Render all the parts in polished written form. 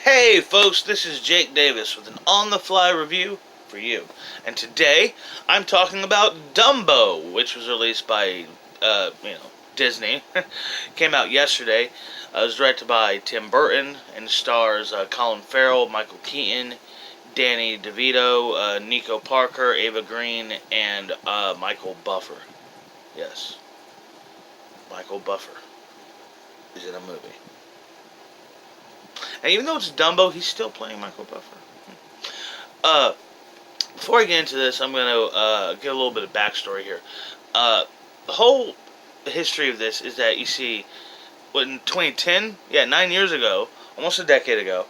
Hey folks, this is Jake Davis with an on-the-fly review for you. And today, I'm talking about Dumbo, which was released by, Disney. Came out yesterday. It was directed by Tim Burton and stars Colin Farrell, Michael Keaton, Danny DeVito, Nico Parker, Ava Green, and Michael Buffer. Yes, Michael Buffer is in a movie. And even though it's Dumbo, he's still playing Michael Buffer. Before I get into this, I'm going to give a little bit of backstory here. The whole history of this is that, you see, in 2010, 9 years ago, almost a decade ago,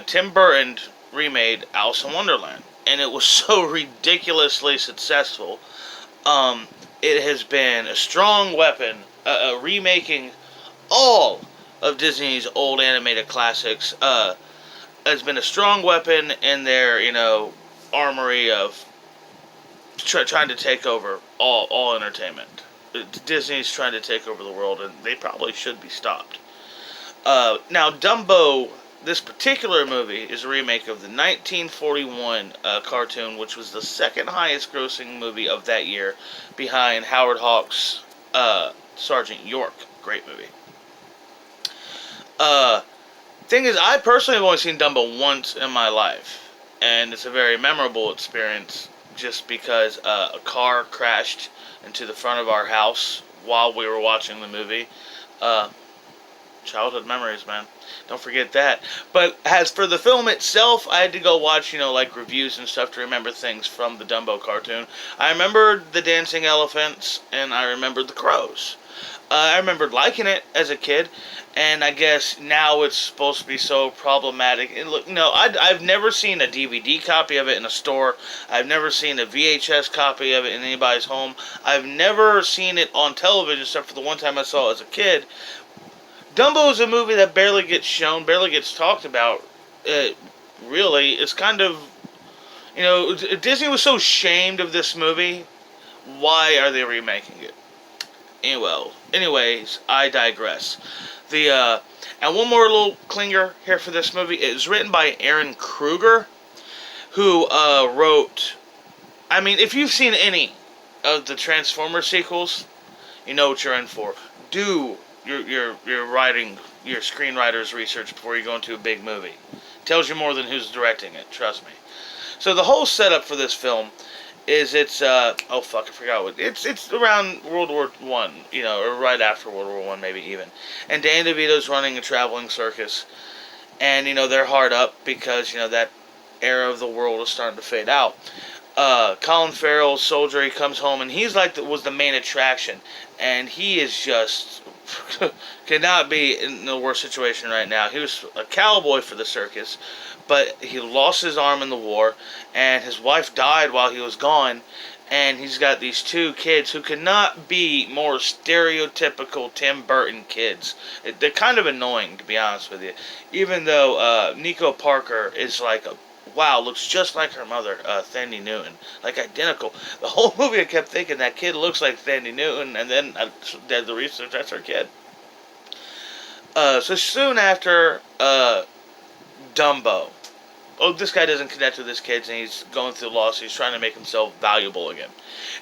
Tim Burton remade Alice in Wonderland. And it was so ridiculously successful. It has been a strong weapon, remaking all of Disney's old animated classics, has been a strong weapon in their, armory of trying to take over all entertainment. Disney's trying to take over the world, and they probably should be stopped. Now, Dumbo, this particular movie, is a remake of the 1941 cartoon, which was the second highest grossing movie of that year, behind Howard Hawks' Sergeant York. Great movie. Thing is, I personally have only seen Dumbo once in my life, and it's a very memorable experience just because a car crashed into the front of our house while we were watching the movie. Childhood memories, man. Don't forget that. But as for the film itself, I had to go watch, reviews and stuff to remember things from the Dumbo cartoon. I remembered the dancing elephants, and I remembered the crows. I remembered liking it as a kid, and I guess now it's supposed to be so problematic. And look, I've never seen a DVD copy of it in a store. I've never seen a VHS copy of it in anybody's home. I've never seen it on television, except for the one time I saw it as a kid. Dumbo is a movie that barely gets shown, barely gets talked about. Really, it's kind of, Disney was so shamed of this movie. Why are they remaking it? Anyways, I digress. And one more little clinger here for this movie. It was written by Aaron Kruger, who wrote. I mean, if you've seen any of the Transformers sequels, you know what you're in for. Do your writing, your screenwriter's research before you go into a big movie. Tells you more than who's directing it. Trust me. So the whole setup for this film is it's I forgot what it's around World War One, or right after World War One, maybe even. And Danny DeVito's running a traveling circus, and they're hard up because that era of the world is starting to fade out. Colin Farrell's soldier, he comes home and he's was the main attraction, and he is just could not be in the worst situation right now. He was a cowboy for the circus, but he lost his arm in the war, and his wife died while he was gone, and he's got these two kids who could not be more stereotypical Tim Burton kids. They're kind of annoying, to be honest with you, even though Nico Parker is looks just like her mother, Thandie Newton, identical. The whole movie I kept thinking that kid looks like Thandie Newton, and then I did the research, that's her kid. So soon after Dumbo, this guy doesn't connect with his kids, and he's going through loss. He's trying to make himself valuable again.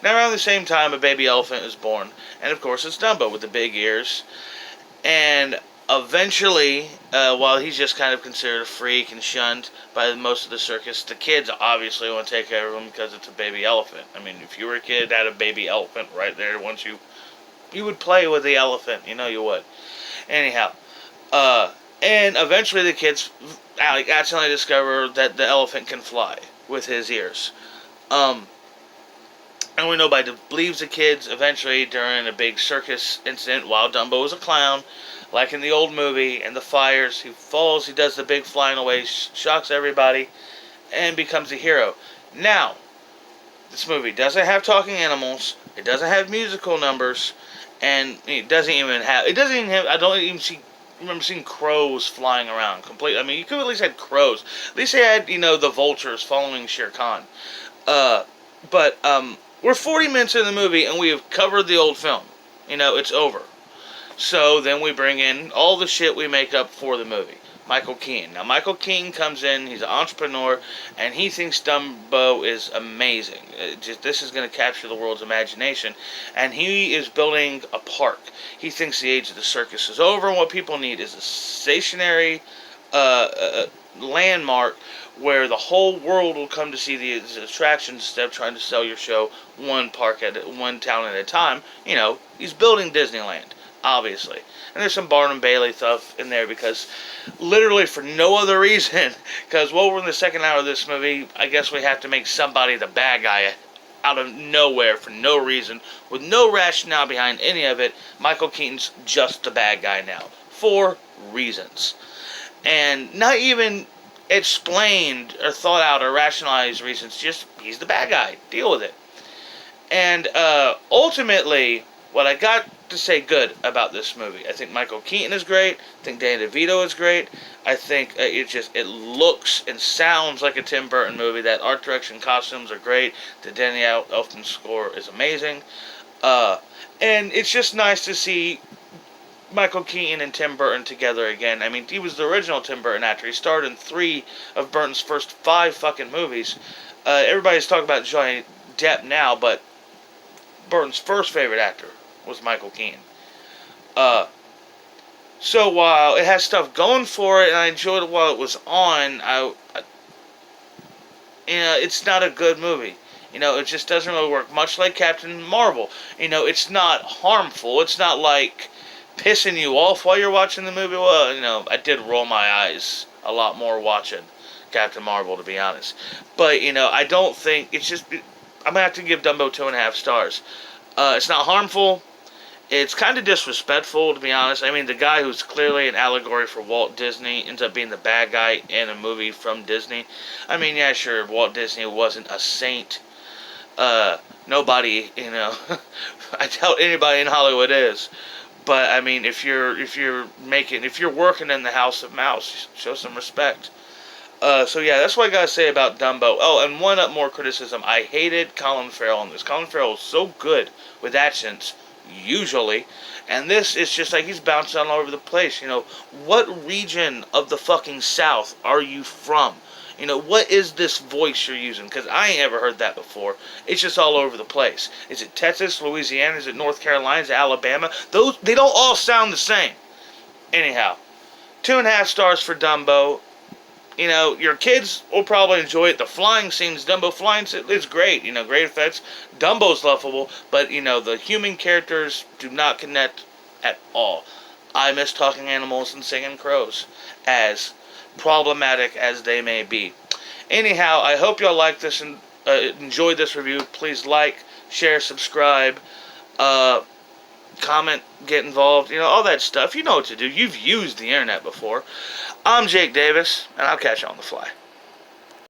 Now, around the same time, a baby elephant is born, and of course, it's Dumbo with the big ears. And eventually, while he's just kind of considered a freak and shunned by most of the circus, the kids obviously want to take care of him because it's a baby elephant. I mean, if you were a kid, had a baby elephant right there, once you would play with the elephant. You would. Anyhow, and eventually the kids accidentally discover that the elephant can fly with his ears. And we know believes the kids eventually during a big circus incident while Dumbo is a clown, like in the old movie, and the fires, he falls, he does the big flying away, shocks everybody, and becomes a hero. Now, this movie doesn't have talking animals, it doesn't have musical numbers, and it doesn't even have, I don't even remember seeing crows flying around completely. I mean, you could at least have crows. At least they had, the vultures following Shere Khan. But we're 40 minutes in the movie, and we have covered the old film. It's over. So then we bring in all the shit we make up for the movie. Michael Keaton. Now, Michael Keaton comes in, he's an entrepreneur, and he thinks Dumbo is amazing. This is going to capture the world's imagination, and he is building a park. He thinks the age of the circus is over, and what people need is a stationary landmark where the whole world will come to see these attractions instead of trying to sell your show one town at a time. He's building Disneyland, obviously. And there's some Barnum Bailey stuff in there because literally for no other reason, because we're in the second hour of this movie, I guess we have to make somebody the bad guy out of nowhere for no reason, with no rationale behind any of it. Michael Keaton's just the bad guy now, for reasons. And not even explained or thought out or rationalized reasons, just he's the bad guy, deal with it. And ultimately, what I got to say good about this movie, I think Michael Keaton is great, I think Danny DeVito is great, I think it looks and sounds like a Tim Burton movie. That art direction, costumes are great, the Danny Elfman score is amazing, and it's just nice to see Michael Keaton and Tim Burton together again. I mean, he was the original Tim Burton actor. He starred in 3 of Burton's first 5 fucking movies. Everybody's talking about Johnny Depp now, but Burton's first favorite actor was Michael Keaton. So while it has stuff going for it, and I enjoyed it while it was on, it's not a good movie. It just doesn't really work. Much like Captain Marvel. It's not harmful. It's not like pissing you off while you're watching the movie. Well, I did roll my eyes a lot more watching Captain Marvel, to be honest. But, I don't think, I'm going to have to give Dumbo 2.5 stars. It's not harmful. It's kind of disrespectful, to be honest. I mean, the guy who's clearly an allegory for Walt Disney ends up being the bad guy in a movie from Disney. I mean, yeah, sure, Walt Disney wasn't a saint. Nobody, I doubt anybody in Hollywood is. But I mean, if you're working in the House of Mouse, show some respect. So yeah, that's what I gotta say about Dumbo. Oh, and one more criticism: I hated Colin Farrell in this. Colin Farrell is so good with accents, usually, and this is just like he's bouncing all over the place. What region of the fucking South are you from? What is this voice you're using? Because I ain't ever heard that before. It's just all over the place. Is it Texas, Louisiana? Is it North Carolina? Is it Alabama? They don't all sound the same. Anyhow, 2.5 stars for Dumbo. Your kids will probably enjoy it. The flying scenes, Dumbo flying, it's great. Great effects. Dumbo's lovable, but, the human characters do not connect at all. I miss talking animals and singing crows, as problematic as they may be. Anyhow, I hope y'all like this and enjoyed this review. Please like, share, subscribe, comment, get involved, all that stuff. You know what to do. You've used the internet before. I'm Jake Davis, and I'll catch you on the fly.